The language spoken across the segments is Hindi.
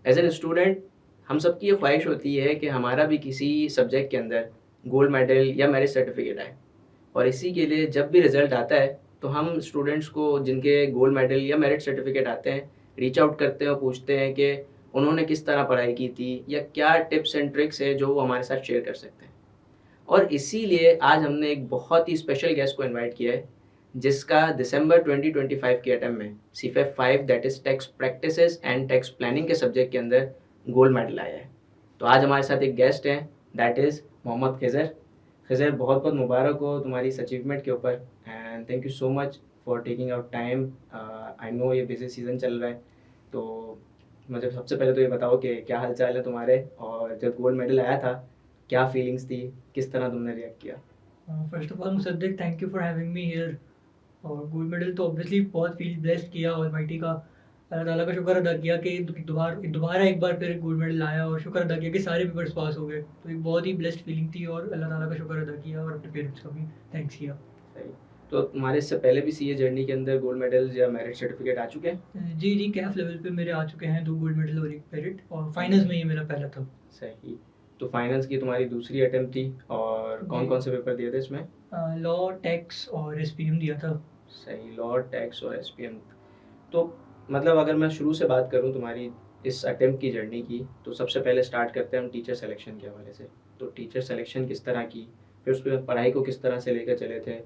एज एन स्टूडेंट हम सबकी ये ख्वाहिश होती है कि हमारा भी किसी सब्जेक्ट के अंदर गोल्ड मेडल या मेरिट सर्टिफिकेट आए, और इसी के लिए जब भी रिजल्ट आता है तो हम स्टूडेंट्स को जिनके गोल्ड मेडल या मेरिट सर्टिफिकेट आते हैं रीच आउट करते हैं और पूछते हैं कि उन्होंने किस तरह पढ़ाई की थी या क्या टिप्स एंड ट्रिक्स है जो वो हमारे साथ शेयर कर सकते हैं। और इसीलिए आज हमने एक बहुत ही स्पेशल गेस्ट को इनवाइट किया है जिसका दिसंबर 2025 के अटेम्प्ट में सीफेप 5 that is tax practices and tax planning के सब्जेक्ट के अंदर गोल्ड मेडल आया है। तो आज हमारे साथ एक गेस्ट हैं दैट इज़ मोहम्मद खिज़र। खिज़र, बहुत बहुत मुबारक हो तुम्हारी इस अचीवमेंट के ऊपर, and thank you so much for taking out time. I know ये बिजी सीज़न चल रहा है, तो मुझे सबसे पहले तो ये बताओ कि क्या हाल चाल है तुम्हारे, और जब गोल्ड मेडल आया था क्या फीलिंग्स थी, किस तरह तुमने रिएक्ट किया? First of all Mossadegh, thank you for having me here. और गोल्ड मेडल तो ऑब्वियसली बहुत फील ब्लेस्ड किया ऑलमाइटी का, अल्लाह ताला का शुक्र अदा किया कि दोबारा एक बार फिर गोल्ड मेडल आया, और शुक्र अदा किया कि सारे पेपर्स पास हो गए। तो एक बहुत ही ब्लेस्ड फीलिंग थी, और अल्लाह ताला का शुक्र अदा किया और अपने पेरेंट्स का भी थैंक्स किया। सही। तो तुम्हारे इससे पहले भी सीए जर्नी के अंदर गोल्ड मेडल्स या मेरिट सर्टिफिकेट आ चुके हैं? जी जी, कैफ लेवल पे मेरे आ चुके हैं 2 गोल्ड मेडल और 1 मेरिट, और फाइनल्स में ये मेरा पहला था। सही। तो फाइनल्स की तुम्हारी दूसरी अटेम्प्ट थी, और कौन कौन से पेपर दिए थे इसमें? लॉ, टैक्स और एसपीएम दिया था। सही, लॉ, टैक्स और एसपीएम। तो मतलब अगर मैं शुरू से बात करूं तुम्हारी इस अटेम्प्ट की जर्नी की, तो सबसे पहले स्टार्ट करते हैं हम टीचर सिलेक्शन के हवाले से। तो टीचर सिलेक्शन किस तरह की, फिर उसमें पढ़ाई को किस तरह से लेकर चले थे,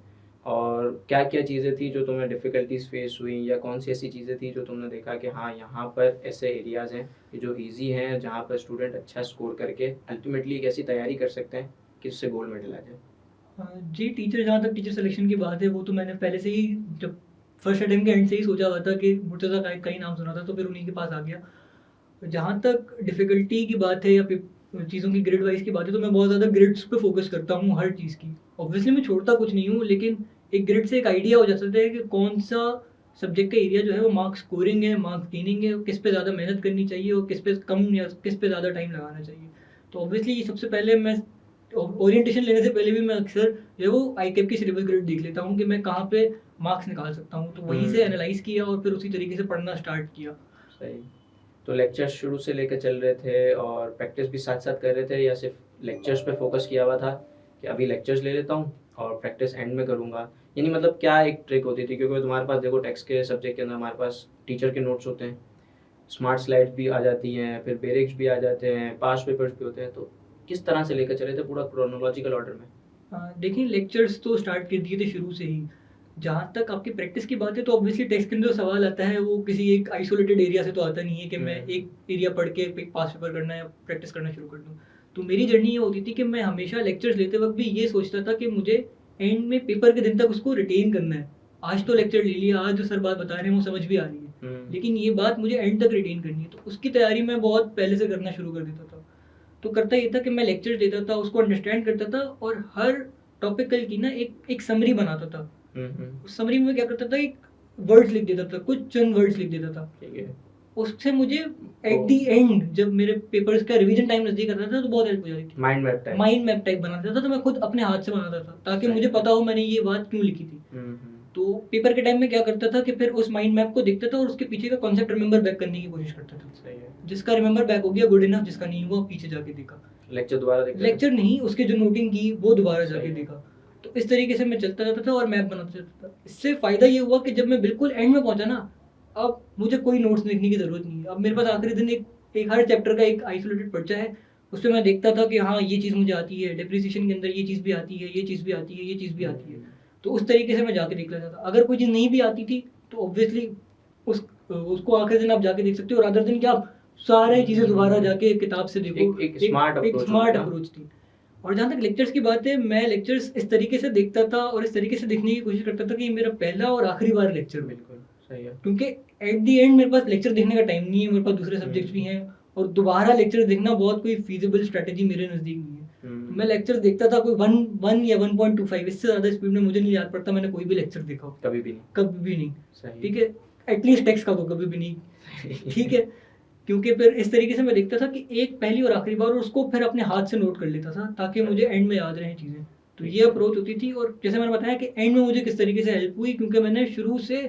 और क्या क्या चीज़ें थी जो तुम्हें डिफ़िकल्टीज फेस हुई, या कौन सी ऐसी चीज़ें थी जो तुमने देखा कि हाँ यहाँ पर ऐसे एरियाज़ हैं कि जो ईजी हैं, जहाँ पर स्टूडेंट अच्छा स्कोर करके अल्टीमेटली एक ऐसी तैयारी कर सकते हैं कि उससे गोल्ड मेडल आ जाए? जी, जहाँ तक टीचर सिलेक्शन की बात है, वो तो मैंने पहले से ही जब फर्स्ट अटेम्प्ट के एंड से ही सोचा हुआ था कि मुर्तज़ा का ही नाम सुना था, तो फिर उन्हीं के पास आ गया। जहाँ तक डिफ़िकल्टी की बात है या चीज़ों की ग्रिड वाइज़ की बात है, तो मैं बहुत ज़्यादा ग्रिड्स पे फ़ोकस करता हूँ हर चीज़ की। ऑब्वियसली मैं छोड़ता कुछ नहीं हूँ, लेकिन एक ग्रिड से एक आइडिया हो जाता है कि कौन-सा सब्जेक्ट का एरिया जो है वो मार्क्स स्कोरिंग है, मार्क्स गेनिंग है, किस पे ज़्यादा मेहनत करनी चाहिए और किस पे कम, या किस पे ज़्यादा टाइम लगाना चाहिए। तो ऑब्वियसली सबसे पहले मैं ओरिएंटेशन लेने से पहले भी मैं अक्सर जो है वो आईकेप की सिलेबस ग्रिड देख लेता हूँ कि मैं कहाँ पे मार्क्स निकाल सकता हूँ। तो वहीं से एनालाइज़ किया और फिर उसी तरीके से पढ़ना स्टार्ट किया। सही। तो लेक्चर्स शुरू से लेकर चल रहे थे और प्रैक्टिस भी साथ साथ कर रहे थे, या सिर्फ लेक्चर्स पे फोकस किया हुआ था कि अभी लेक्चर्स ले लेता हूँ और प्रैक्टिस एंड में करूँगा? यानी मतलब क्या एक ट्रिक होती थी, क्योंकि तुम्हारे पास देखो टेक्स्ट के सब्जेक्ट के अंदर हमारे पास टीचर के नोट्स होते हैं, स्मार्ट स्लाइड्स भी आ जाती हैं, फिर बेरिक्स भी आ जाते हैं, पास्ट पेपर्स भी होते हैं, तो किस तरह से लेकर चले थे पूरा क्रोनोलॉजिकल ऑर्डर में? देखिए, लेक्चर्स तो स्टार्ट कर दिए थे शुरू से ही। जहाँ तक आपकी प्रैक्टिस की बात है, तो ऑब्वियसली टेक्स्ट के अंदर जो सवाल आता है वो किसी एक आइसोलेटेड एरिया से तो आता नहीं है कि मैं एक एरिया पढ़ के पास पेपर करना या प्रैक्टिस करना शुरू कर दूँ। तो मेरी जर्नी ये होती थी कि मैं हमेशा लेक्चर्स लेते वक्त भी ये सोचता था कि मुझे एंड में पेपर के दिन तक उसको रिटेन करना है। आज तो लेक्चर ले लिया, आज जो सर बात बता रहे हैं वो समझ भी आ रही है, लेकिन ये बात मुझे एंड तक रिटेन करनी है। तो उसकी तैयारी मैं बहुत पहले से करना शुरू कर देता था। तो करता ये था कि मैं लेक्चर देता था, उसको अंडरस्टैंड करता था, और हर टॉपिकल की ना एक समरी बनाता था। उस समरी में क्या करता था, एक वर्ड्स लिख देता था, कुछ चंद वर्ड्स लिख देता था। ठीक है। उससे मुझे एट दी एंड जब मेरे पेपर्स का रिवीजन टाइम नजदीक आता था तो बहुत हेल्प हो जाती थी। माइंड मैप टाइप बनाता था, तो मैं खुद अपने हाथ से बनाता था ताकि मुझे पता हो मैंने ये बात क्यों लिखी थी। तो पेपर के टाइम में क्या करता था कि फिर उस माइंड मैप को देखता था और उसके पीछे का कॉन्सेप्ट रिमेंबर बैक करने की कोशिश करता था। सही है। जिसका रिमेंबर बैक हो गया गुड इनफ, जिसका नहीं हुआ पीछे जाके देखा। लेक्चर दोबारा देखते थे? लेक्चर नहीं, उसके जो नोटिंग की वो दोबारा जाके देखा। तो इस तरीके से मैं चलता जाता था और मैप बनाता जाता था। इससे फ़ायदा ये हुआ कि जब मैं बिल्कुल एंड में पहुंचा ना, अब मुझे कोई नोट्स लिखने की ज़रूरत नहीं है। अब मेरे पास आखिरी दिन एक हर चैप्टर का एक आइसोलेटेड पर्चा है, उसपे मैं देखता था कि हाँ ये चीज़ मुझे आती है, डेप्रिसिएशन के अंदर ये चीज़ भी आती है, ये चीज़ भी आती है, ये चीज़ भी आती है। तो उस तरीके से मैं जाके देख लेता था। अगर कोई चीज़ नहीं भी आती थी तो ऑब्वियसली उसको आखिरी दिन आप जाके देख सकते हो, और अदर दिन क्या आप सारी चीज़ें दोबारा जाके किताब से देखो। एक स्मार्ट अप्रोच थी। और जहाँ तक लेक्चर्स की बात है, मैं लेक्चर्स इस तरीके से देखता था और इस तरीके से देखने की कोशिश करता था कि ये मेरा पहला और आखिरी बार लेक्चर हो। बिल्कुल सही है। क्योंकि एट द एंड मेरे पास लेक्चर देखने का टाइम नहीं है, मेरे पास दूसरे सब्जेक्ट्स भी हैं, और दोबारा लेक्चर देखना बहुत कोई फीजिबल स्ट्रेटेजी मेरे नज़दीक नहीं है। मैं लेक्चर देखता था कोई 1 या 1.25, इससे ज़्यादा स्पीड में मुझे नहीं याद पड़ता मैंने कोई भी लेक्चर देखा हो। कभी भी नहीं। सही। ठीक है, एटलीस्ट टेक्स्ट का तो कभी भी नहीं। ठीक है, क्योंकि फिर इस तरीके से मैं देखता था कि एक पहली और आखिरी बार, और उसको फिर अपने हाथ से नोट कर लेता था ताकि मुझे एंड में याद रहें चीज़ें। तो ये अप्रोच होती थी। और जैसे मैंने बताया कि एंड में मुझे किस तरीके से हेल्प हुई, क्योंकि मैंने शुरू से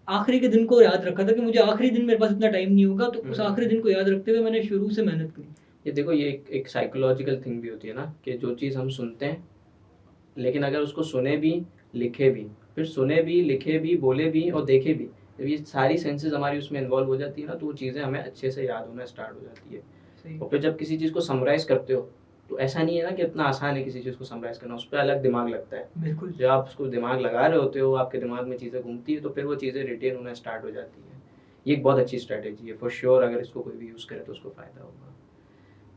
आखिरी के दिन को याद रखा था कि मुझे आखिरी दिन मेरे पास इतना टाइम नहीं होगा, तो उस आखिरी दिन को याद रखते हुए मैंने शुरू से मेहनत करी। ये देखो, ये एक साइकोलॉजिकल थिंग भी होती है ना, कि जो चीज़ हम सुनते हैं, लेकिन अगर उसको सुने भी, लिखे भी, फिर सुने भी, लिखे भी, बोले भी और देखे भी, जब ये सारी सेंसेस हमारी उसमें इन्वॉल्व हो जाती है ना, तो वो चीज़ें हमें अच्छे से याद होना स्टार्ट हो जाती है। और फिर जब किसी चीज़ को समराइज़ करते हो, तो ऐसा नहीं है ना कि इतना आसान है किसी चीज़ को समराइज़ करना, उस पर अलग दिमाग लगता है। बिल्कुल। जब आप उसको दिमाग लगा रहे होते हो, आपके दिमाग में चीज़ें घूमती है, तो फिर वो चीज़ें रिटेन होना स्टार्ट हो जाती है। ये एक बहुत अच्छी स्ट्रैटेजी है फॉर श्योर, अगर इसको कोई भी यूज़ करे तो उसको फ़ायदा होगा।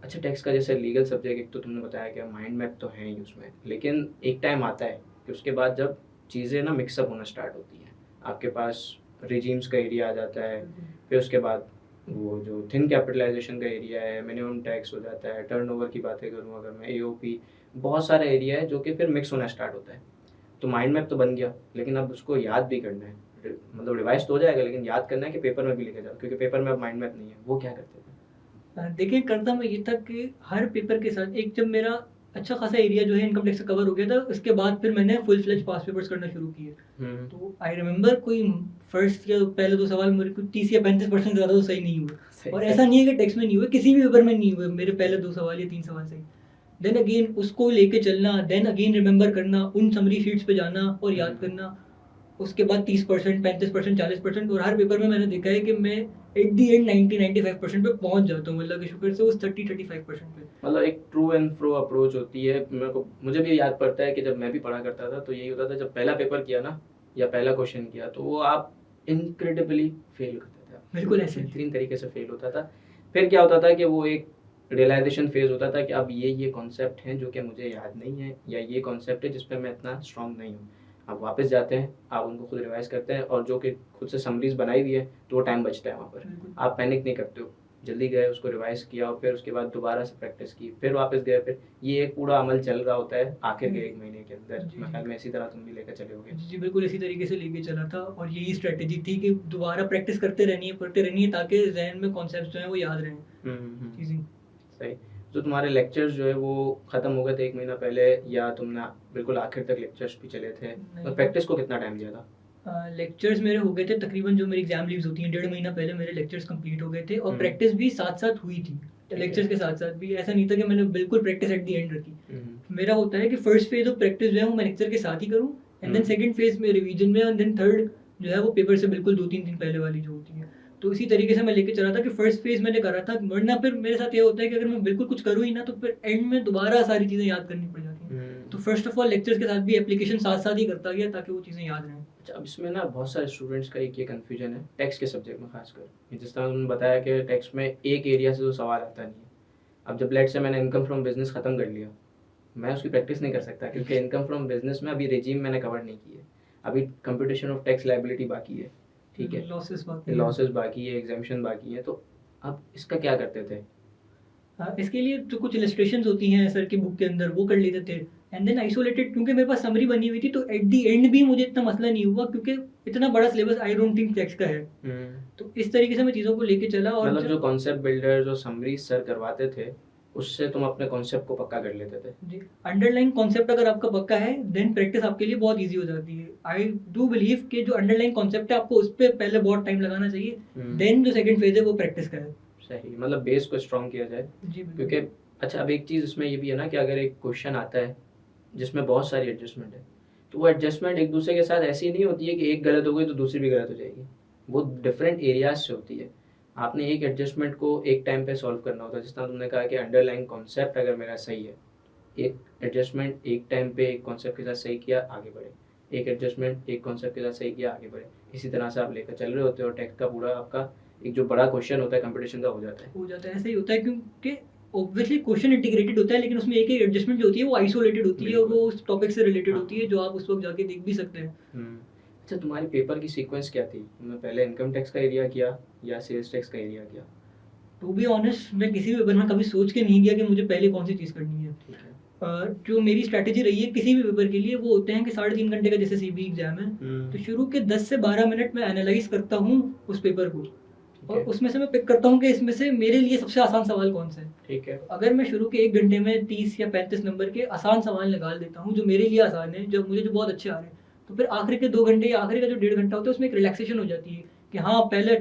अच्छा, टैक्स का जैसे लीगल सब्जेक्ट, एक तो तुमने बताया कि माइंड मैप तो है ही उसमें, लेकिन एक टाइम आता है कि उसके बाद जब चीज़ें ना मिक्सअप होना स्टार्ट होती हैं, आपके पास रिजीम्स का एरिया आ जाता है, फिर उसके बाद वो जो थिन कैपिटलाइजेशन का एरिया है, मिनिमम टैक्स हो जाता है, टर्नओवर की बातें करूँ अगर मैं, एओपी, बहुत सारा एरिया है जो कि फिर मिक्स होना स्टार्ट होता है। तो माइंड मैप तो बन गया, लेकिन अब उसको याद भी करना है, मतलब रिवाइज तो हो जाएगा, लेकिन याद करना है कि पेपर में भी लिखा जाए, क्योंकि पेपर में अब माइंड मैप नहीं है। वो क्या करते थे? देखिए, करता मैं ये था कि हर पेपर के साथ एक, जब मेरा अच्छा खासा एरिया जो है इनकम टैक्स से कवर हो गया था, उसके बाद फिर मैंने फुल फ्लेज पास पेपर्स करना शुरू किए। तो आई रिमेंबर कोई फर्स्ट या पहले 2 सवाल मेरे को 30 या 35% ज़्यादा तो सही नहीं हुए, और ऐसा नहीं है कि टैक्स में नहीं हुए, किसी भी पेपर में नहीं हुए, मेरे पहले 2 सवाल या 3 सवाल सही। देन अगेन उसको लेके चलना, देन अगेन रिमेंबर करना, उन समरी शीट्स पे जाना और याद करना, उसके बाद 30%, 35%, 40%, और हर पेपर में मैंने देखा है कि मैं एट दी एंड 90-95% पे पहुंच जाता हूँ, अल्लाह के शुक्र से उस 30-35% पे। मतलब एक ट्रू एंड फ्रो अप्रोच होती है। मुझे भी याद पड़ता है कि जब मैं भी पढ़ा करता था, तो यही होता था, जब पहला पेपर किया ना, या पहला क्वेश्चन किया, तो वो आप इनक्रेडिबली फेल करते थे, बिल्कुल ऐसे बेहतरीन तरीके से फेल होता था। फिर क्या होता था कि वो एक रियलाइजेशन फेज होता था कि अब ये कॉन्सेप्ट हैं जो कि मुझे याद नहीं है, या ये कॉन्सेप्ट है जिस पे मैं इतना स्ट्रांग नहीं हूँ। आप वापस जाते हैं, आप उनको खुद रिवाइज करते हैं, और जो कि खुद से समरीज बनाई हुई है, तो वो टाइम बचता है वहाँ पर। आप पैनिक नहीं करते हो, जल्दी गए, उसको रिवाइज किया, और फिर उसके बाद दोबारा से प्रैक्टिस की, फिर वापस गए, फिर ये एक पूरा अमल चल रहा होता है आखिर के 1 महीने के अंदर। मेरे ख्याल में इसी तरह तुम भी लेकर चले होगे। जी बिल्कुल इसी तरीके से लेके चला था, और यही स्ट्रेटेजी थी कि दोबारा प्रैक्टिस करते रहनी है ताकि जहन में कॉन्सेप्ट्स जो हैं वो याद रहें। चीज़ें सही। जो तुम्हारे लेक्चर्स जो है वो ख़त्म हो गए थे 1 महीना पहले, या तुमने बिल्कुल आखिर तक लेक्चर्स भी चले थे? और प्रैक्टिस को कितना टाइम दिया था? लेक्चर्स मेरे हो गए थे तकरीबन, जो मेरी एग्जाम लीव्स होती हैं 1.5 महीना पहले मेरे लेक्चर्स कंप्लीट हो गए थे, और प्रैक्टिस भी साथ साथ हुई थी। लेक्चर्स के साथ साथ भी ऐसा नहीं था कि मैंने बिल्कुल प्रैक्टिस एट दी एंड रखी। मेरा होता है कि फर्स्ट फेज ऑफ प्रैक्टिस जो है वो मैं लेक्चर के साथ ही करूँ, एंड देन सेकंड फेज में रिवीजन में, एंड देन थर्ड जो है वो पेपर से बिल्कुल 2-3 दिन पहले वाली जो होती है। तो इसी तरीके से मैं लेके चला था कि फर्स्ट फेज मैंने करा था, वरना फिर मेरे साथ ये होता है कि अगर मैं बिल्कुल कुछ करूँ ही ना, तो फिर एंड में दोबारा सारी चीज़ें याद करनी पड़ जाती हैं। तो फर्स्ट ऑफ ऑल लेक्चर्स के साथ भी एप्लीकेशन साथ साथ ही करता गया ताकि वो चीज़ें याद रहें। अच्छा, अब इसमें ना बहुत सारे स्टूडेंट्स का एक ये कन्फ्यूजन है टैक्स के सब्जेक्ट में खासकर, जिस तरह उन्होंने बताया कि टैक्स में एक एरिया से तो सवाल आता नहीं है। अब जब लेट से मैंने इनकम फ्रॉम बिजनेस ख़त्म कर लिया, मैं उसकी प्रैक्टिस नहीं कर सकता, क्योंकि इनकम फ्रॉम बिजनेस में अभी रेजिम मैंने कवर नहीं की है, अभी कंप्यूटेशन ऑफ टैक्स लायबिलिटी बाकी है, ठीक है, लॉसेस बाकी है, एग्जाम्पशन बाकी है। तो अब इसका क्या करते थे? इसके लिए जो कुछ इलस्ट्रेशंस होती हैं सर की बुक के अंदर, वो कर लेते थे, एंड देन आइसोलेटेड, क्योंकि मेरे पास समरी बनी हुई थी, तो एट दी एंड भी मुझे इतना मसला नहीं हुआ, क्योंकि इतना बड़ा syllabus I don't think tax का है। तो इस तरीके से मैं चीज़ों को लेके चला। और मतलब जो कॉन्सेप्ट बिल्डर, जो समरी सर करवाते थे, उससे तुम अपने कॉन्सेप्ट को पक्का कर लेते थे? जी, अंडरलाइन कॉन्सेप्ट अगर आपका पक्का है, देन प्रैक्टिस आपके लिए बहुत इजी हो जाती है। आई डू बिलीव कि जो अंडरलाइन कॉन्सेप्ट है, आपको उस पर पहले बहुत टाइम लगाना चाहिए, देन जो सेकंड फेज है वो प्रैक्टिस का है। सही, मतलब बेस को स्ट्रॉन्ग किया जाए। जी क्योंकि अच्छा, अब एक चीज़ इसमें ये भी है ना कि अगर एक क्वेश्चन आता है जिसमें बहुत सारी एडजस्टमेंट है, तो वो एडजस्टमेंट एक दूसरे के साथ ऐसी नहीं होती है कि एक गलत हो गई तो दूसरी भी गलत हो जाएगी, वो डिफरेंट एरियाज से होती है। आपने एक एडजस्टमेंट को एक टाइम पे सॉल्व करना होता है, जिस तरह तुमने कहा कि अंडरलाइन कॉन्सेप्ट अगर मेरा सही है, एक एडजस्टमेंट एक टाइम पे एक कॉन्सेप्ट के साथ सही किया, आगे बढ़े, एक एडजस्टमेंट एक कॉन्सेप्ट के साथ सही किया, आगे बढ़े, इसी तरह से आप लेकर चल रहे होते हो, और टैक्स का पूरा आपका एक जो बड़ा क्वेश्चन होता है कंपटीशन का हो जाता है। ऐसे ही होता है, क्योंकि ऑब्वियसली क्वेश्चन इंटीग्रेटेड होता है, लेकिन उसमें एक एडजस्टमेंट जो होती है वो आइसोलेटेड होती है, और वो उस टॉपिक से रिलेटेड होती है, जो आप उस वक्त जाके देख भी सकते हैं। अच्छा, तुम्हारी पेपर की सीक्वेंस क्या थी? तुमने पहले इनकम टैक्स का एरिया किया या सेल्स टैक्स का एरिया किया? टू बी ऑनेस्ट, मैं किसी भी पेपर में कभी सोच के नहीं गया कि मुझे पहले कौन सी चीज़ करनी है। जो मेरी स्ट्रैटेजी रही है किसी भी पेपर के लिए, वो होते हैं कि 3.5 घंटे का जैसे सीबी एग्जाम है, तो शुरू के 10 से 12 मिनट में एनालाइज करता हूँ उस पेपर को, और उसमें से मैं पिक करता हूँ कि इसमें से मेरे लिए सबसे आसान सवाल कौन सा है। ठीक है। अगर मैं शुरू के 1 घंटे में 30 या 35 नंबर के आसान सवाल निकाल देता हूँ, जो मेरे लिए आसान है, जो बहुत अच्छे आ रहे हैं, तो फिर आखिरी के 2 घंटे या आखिरी का जो 1.5 घंटा होता है उसमें एक रिलैक्सेशन हो जाती है कि हाँ, पहले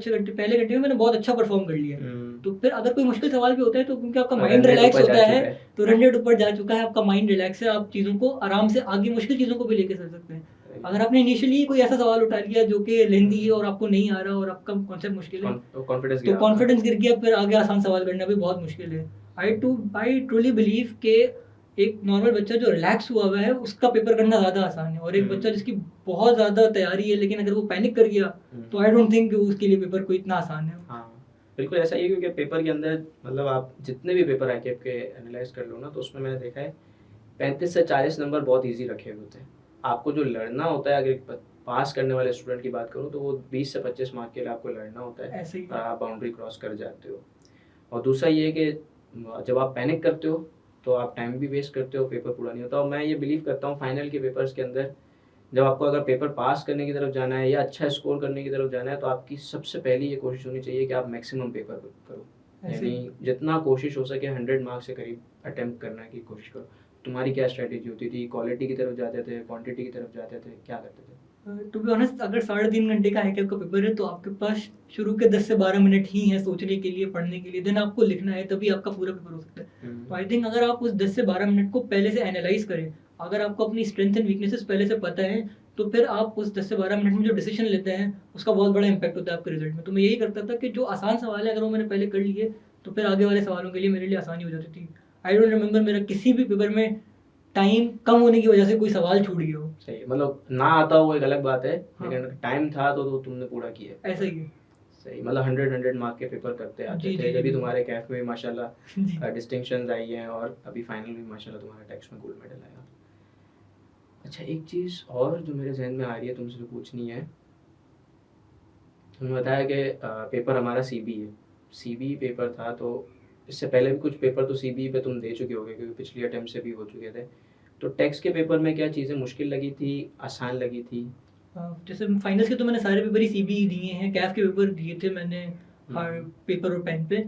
घंटे में मैंने बहुत अच्छा परफॉर्म कर लिया। तो फिर अगर कोई मुश्किल सवाल भी होता है तो क्योंकि आपका माइंड रिलैक्स होता है, तो रन रेट ऊपर जा चुका है, आपका माइंड रिलैक्स है, आप चीज़ों को आराम से आगे मुश्किल चीज़ों को भी लेके चल सकते हैं। अगर आपने इनिशियली कोई ऐसा सवाल उठा लिया जो कि लेंदी है और आपको नहीं आ रहा और आपका कॉन्सेप्ट मुश्किल है, तो कॉन्फिडेंस गिर गया, फिर आगे आसान सवाल करना भी बहुत मुश्किल है। आई ट्रूली बिलीव कि एक नॉर्मल बच्चा जो रिलैक्स हुआ हुआ है उसका पेपर करना ज़्यादा आसान है, और एक बच्चा जिसकी बहुत ज़्यादा तैयारी है लेकिन अगर वो पैनिक कर गया तो आई डोंट थिंक उसके लिए पेपर कोई इतना आसान है। हाँ, बिल्कुल ऐसा ही है, क्योंकि पेपर के अंदर मतलब आप जितने भी पेपर आके आपके एनालाइज कर लो ना, तो उसमें मैंने देखा है 35 से 40 नंबर बहुत इजी रखे हुए होते हैं। आपको जो लड़ना होता है, अगर पास करने वाले स्टूडेंट की बात करूँ तो वो 20 से 25 मार्क के लिए आपको लड़ना होता है, ऐसे ही और आप बाउंड्री क्रॉस कर जाते हो। और दूसरा ये है कि जब आप पैनिक करते हो तो आप टाइम भी वेस्ट करते हो, पेपर पूरा नहीं होता। और मैं ये बिलीव करता हूँ फाइनल के पेपर्स के अंदर, जब आपको अगर पेपर पास करने की तरफ जाना है या अच्छा स्कोर करने की तरफ जाना है, तो आपकी सबसे पहली ये कोशिश होनी चाहिए कि आप मैक्सिमम पेपर करो, यानी जितना कोशिश हो सके 100 मार्क्स से करीब अटेम्प्ट करने की कोशिश करो। तुम्हारी क्या स्ट्रेटेजी होती थी? क्वालिटी की तरफ जाते थे, क्वांटिटी की तरफ जाते थे, क्या करते थे? टू बी ऑनेस्ट, अगर 3.5 घंटे का हैकेप का पेपर है तो आपके पास शुरू के 10 से 12 मिनट ही हैं सोचने के लिए, पढ़ने के लिए, देन आपको लिखना है, तभी आपका पूरा पेपर हो सकता है। तो आई थिंक अगर आप उस 10 से 12 मिनट को पहले से एनालाइज करें, अगर आपको अपनी स्ट्रेंथ एंड वीकनेसेस पहले से पता है, तो फिर आप उस 10 से 12 मिनट में जो डिसीजन लेते हैं उसका बहुत बड़ा इंपैक्ट होता है आपके रिजल्ट में। तो मैं यही करता था कि जो आसान सवाल है अगर वो मैंने पहले कर लिए तो फिर आगे वाले सवालों के लिए मेरे लिए आसानी हो जाती थी। आई डोंट रिमेंबर मेरा किसी भी पेपर में टाइम कम होने की वजह से कोई सवाल छूट गया हो। सही, मतलब ना आता हो वो एक अलग बात है, लेकिन टाइम था तो तुमने पूरा किया। ऐसा ही है। सही, मतलब 100 मार्क के पेपर करते आते थे, जब भी तुम्हारे कैफ में माशाल्लाह डिस्टिंक्शंस आई हैं, और अभी फाइनल में माशाल्लाह तुम्हारा टेक्स्ट में गोल्ड मेडल आया। अच्छा, एक चीज़ और जो मेरे जहन में आ रही है तुमसे जो पूछनी है, तुमने बताया कि पेपर हमारा सीबी है, सीबी पेपर था, तो इससे पहले भी कुछ पेपर तो सीबी पे तुम दे चुके होगे क्योंकि पिछली अटेम्प्ट से भी हो चुके थे। तो टेक्स्ट के पेपर में क्या चीज़ें मुश्किल लगी थी, आसान लगी थी? जैसे फाइनल्स के तो मैंने सारे पेपर ही सीबी दिए हैं, कैफ के पेपर दिए थे मैंने हर पेपर और पेन पे।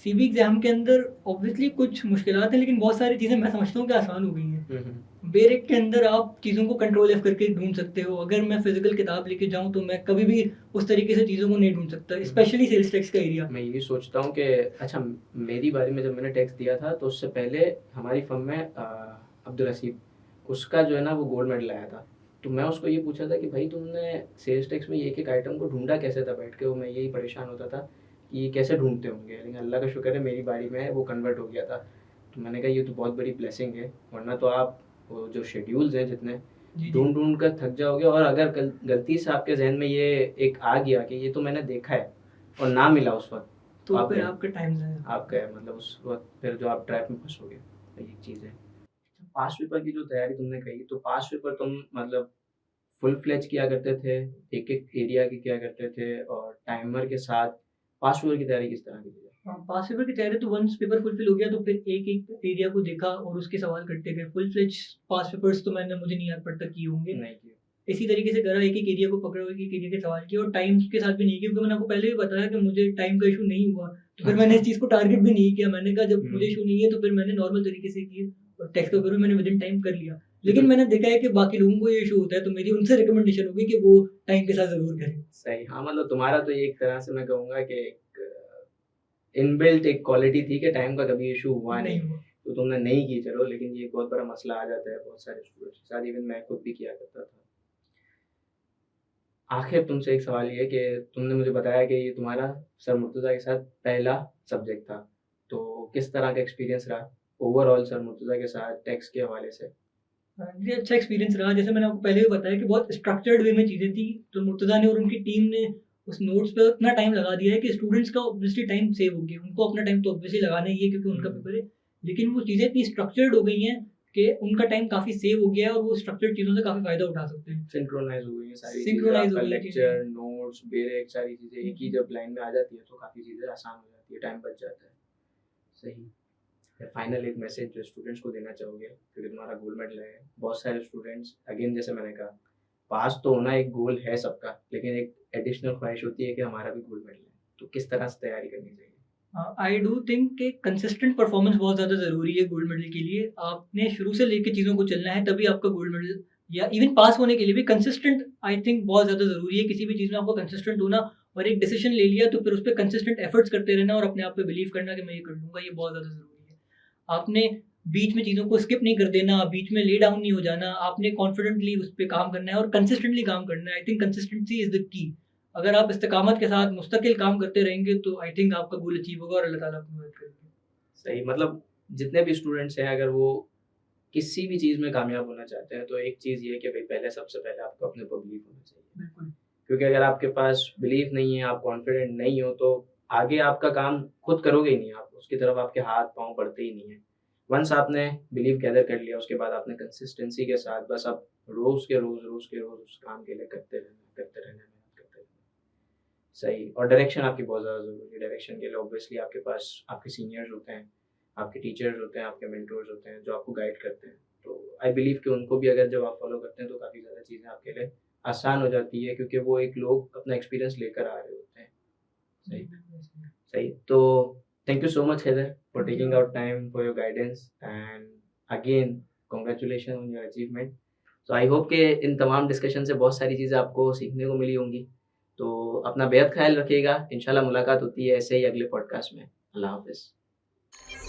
सीबी एग्जाम के अंदर ऑब्वियसली कुछ मुश्किलात हैं, लेकिन बहुत सारी चीज़ें मैं समझता हूँ कि आसान हो गई हैं। बेरेक के अंदर आप चीज़ों को कंट्रोल एफ करके ढूंढ सकते हो। अगर मैं फिजिकल किताब लेके जाऊँ तो मैं कभी भी उस तरीके से चीज़ों को नहीं ढूंढ सकता, स्पेशली सेल्स टैक्स का एरिया। मैं ये सोचता हूँ कि अच्छा, मेरी बारी में जब मैंने टैक्स दिया था तो उससे पहले हमारी फर्म में अब्दुल हसीब, उसका जो है ना वो गोल्ड मेडल आया था। तो मैं उसको ये पूछा था कि भाई तुमने सेल्स टैक्स में एक एक आइटम को ढूंढा कैसे था बैठ के, वो मैं यही परेशान होता था कि ये कैसे ढूंढते होंगे, लेकिन अल्लाह का शुक्र है मेरी बारी में वो कन्वर्ट हो गया था। तो मैंने कहा ये तो बहुत बड़ी ब्लेसिंग है, वरना तो आप वो जो शेड्यूल्स हैं जितने ढूंढ ढूंढ कर थक जाओगे, और अगर गलती से आपके जहन में ये एक आ गया कि ये तो मैंने देखा है और ना मिला उस वक्त, तो फिर आपका टाइम आपका मतलब उस वक्त फिर जो आप ट्रैप में फंसोगे, तो ये चीज़ है। पास पेपर की जो तैयारी तुमने कही, तो पास पेपर तुम मतलब फुल फ्लेज किया करते थे, एक एक एरिया की किया करते थे, और टाइमर के साथ पास पेपर की तैयारी किस तरह की थी? पास पेपर की तैयारी तो वंस पेपर फुलफिल हो गया तो फिर एक एक एरिया को देखा और उसके सवाल करते गए। फुल फ्लेज पास पेपर्स तो मैंने मुझे नहीं याद पड़ता किए होंगे, नहीं किए। इसी तरीके से करा, एक एक एरिया को पकड़ा, एक एक एरिया के सवाल किए, और टाइम के साथ भी नहीं किया, क्योंकि मैंने आपको पहले भी बताया कि मुझे टाइम का इशू नहीं हुआ, तो फिर मैंने इस चीज़ को टारगेट भी नहीं किया। मैंने कहा जब मुझे इशू नहीं है तो फिर मैंने नॉर्मल तरीके से किए, और टेक्स्ट पेपर भी मैंने विद इन टाइम कर लिया। लेकिन मैंने देखा है कि बाकी लोगों को ये इशू होता है, तो मेरी उनसे रिकमेंडेशन होगी कि वो टाइम के साथ ज़रूर करें। सही, हाँ, मतलब तुम्हारा तो एक तरह से मैं कहूँगा कि एक इनबिल्ट एक क्वालिटी थी कि टाइम का कभी इशू हुआ नहीं, तो तुमने नहीं की, चलो, लेकिन ये बहुत बड़ा मसला आ जाता है बहुत सारे स्टूडेंट्स के साथ, इवन मैं खुद भी किया करता था। आखिर तुमसे एक सवाल ये कि तुमने मुझे बताया कि ये तुम्हारा सर मुर्तज़ा के साथ पहला सब्जेक्ट था, तो किस तरह का एक्सपीरियंस रहा ओवरऑल सर मुर्तज़ा के साथ टेक्स्ट के हवाले से? जी, अच्छा एक्सपीरियंस रहा। जैसे मैंने आपको पहले भी बताया कि बहुत स्ट्रक्चर्ड वे में चीज़ें थी, तो मुर्तज़ा ने और उनकी टीम ने उस नोट्स पे इतना टाइम लगा दिया है कि स्टूडेंट्स का ऑब्वियसली टाइम सेव हो गया। उनको अपना टाइम तो ऑब्वियसली लगाना ही है क्योंकि उनका पेपर है, लेकिन वो चीज़ें इतनी स्ट्रक्चर्ड हो गई हैं कि उनका टाइम काफ़ी सेव हो गया है और वो स्ट्रक्चर्ड चीज़ों से काफ़ी फ़ायदा उठा सकते हैं। सिंक्रोनाइज़ हो गई हैं सारी चीज़ें, सिंक्रोनाइज़ हो आपका गई हैं चीज़ें। लेक्चर, नोट्स, बेरेक, सारी चीज़ें एक ही जब लाइन में आ जाती है तो काफ़ी चीज़ें आसान हो जाती है, टाइम बच जाता है। सही। फिर फाइनल एक मैसेज जो स्टूडेंट्स को देना चाहोगे, क्योंकि तुम्हारा गोल्ड मेडल है, बहुत सारे स्टूडेंट्स अगेन जैसे मैंने कहा, पास तो होना एक गोल है सबका, लेकिन एक एडिशनल ख्वाहिश होती है कि हमारा भी गोल्ड मेडल है, तो किस तरह से तैयारी करनी चाहिए? आई डू थिंक कि कंसिस्टेंट परफॉर्मेंस बहुत ज़्यादा ज़रूरी है गोल्ड मेडल के लिए। आपने शुरू से लेके चीज़ों को चलना है, तभी आपका गोल्ड मेडल या इवन पास होने के लिए भी कंसिस्टेंट आई थिंक बहुत ज़्यादा ज़रूरी है। किसी भी चीज़ में आपको कंसिस्टेंट होना, और एक डिसीजन ले लिया तो फिर उस पे कंसिस्टेंट एफर्ट्स करते रहना और अपने आप पे बिलीव करना कि मैं ये कर लूँगा, ये बहुत ज़्यादा ज़रूरी है। आपने बीच में चीज़ों को स्किप नहीं कर देना, बीच में ले डाउन नहीं हो जाना, आपने कॉन्फिडेंटली उस पे काम करना है और कंसिस्टेंटली काम करना है। I think consistency is the key. अगर आप इस्तिकामत के साथ मुस्तकिल काम करते रहेंगे तो आई थिंक आपका गोल अचीव होगा और अल्लाह ताला आपकी मदद करेंगे। सही, मतलब जितने भी स्टूडेंट्स हैं, अगर वो किसी भी चीज़ में कामयाब होना चाहते हैं, तो एक चीज़ ये है कि भाई पहले सबसे पहले आपको अपने ऊपर बिलीव होना चाहिए। बिल्कुल। क्योंकि अगर आपके पास बिलीव नहीं है, आप कॉन्फिडेंट नहीं हो, तो आगे आपका काम खुद करोगे ही नहीं आप, उसकी तरफ आपके हाथ-पाँव बढ़ते ही नहीं हैं। वन्स आपने बिलीव गैदर कर लिया, उसके बाद आपने कंसिस्टेंसी के साथ बस आप रोज़ के रोज़ उस काम के लिए करते रहना, मेहनत करते रहना। सही, और डायरेक्शन आपकी बहुत ज़्यादा ज़रूरी है। डायरेक्शन के लिए ऑब्वियसली आपके पास आपके सीनियर्स होते हैं, आपके टीचर्स होते हैं, आपके मेंटोर्स होते हैं, जो आपको गाइड करते हैं। तो आई बिलीव कि उनको भी अगर जब आप फॉलो करते हैं, तो काफ़ी ज़्यादा चीज़ें आपके लिए आसान हो जाती है, क्योंकि वो एक लोग अपना एक्सपीरियंस लेकर आ रहे होते हैं। जी, सही, बिल्कुल सही। सही। तो thank you so much Heather for thank taking you. Out time for your guidance and again congratulation on your achievement. तो आई होप कि इन तमाम डिस्कशन से बहुत सारी चीज़ें आपको सीखने को मिली होंगी। तो अपना बेहद ख्याल रखिएगा। इंशाल्लाह मुलाकात होती है ऐसे ही अगले पॉडकास्ट में। अल्लाह हाफ़िज़।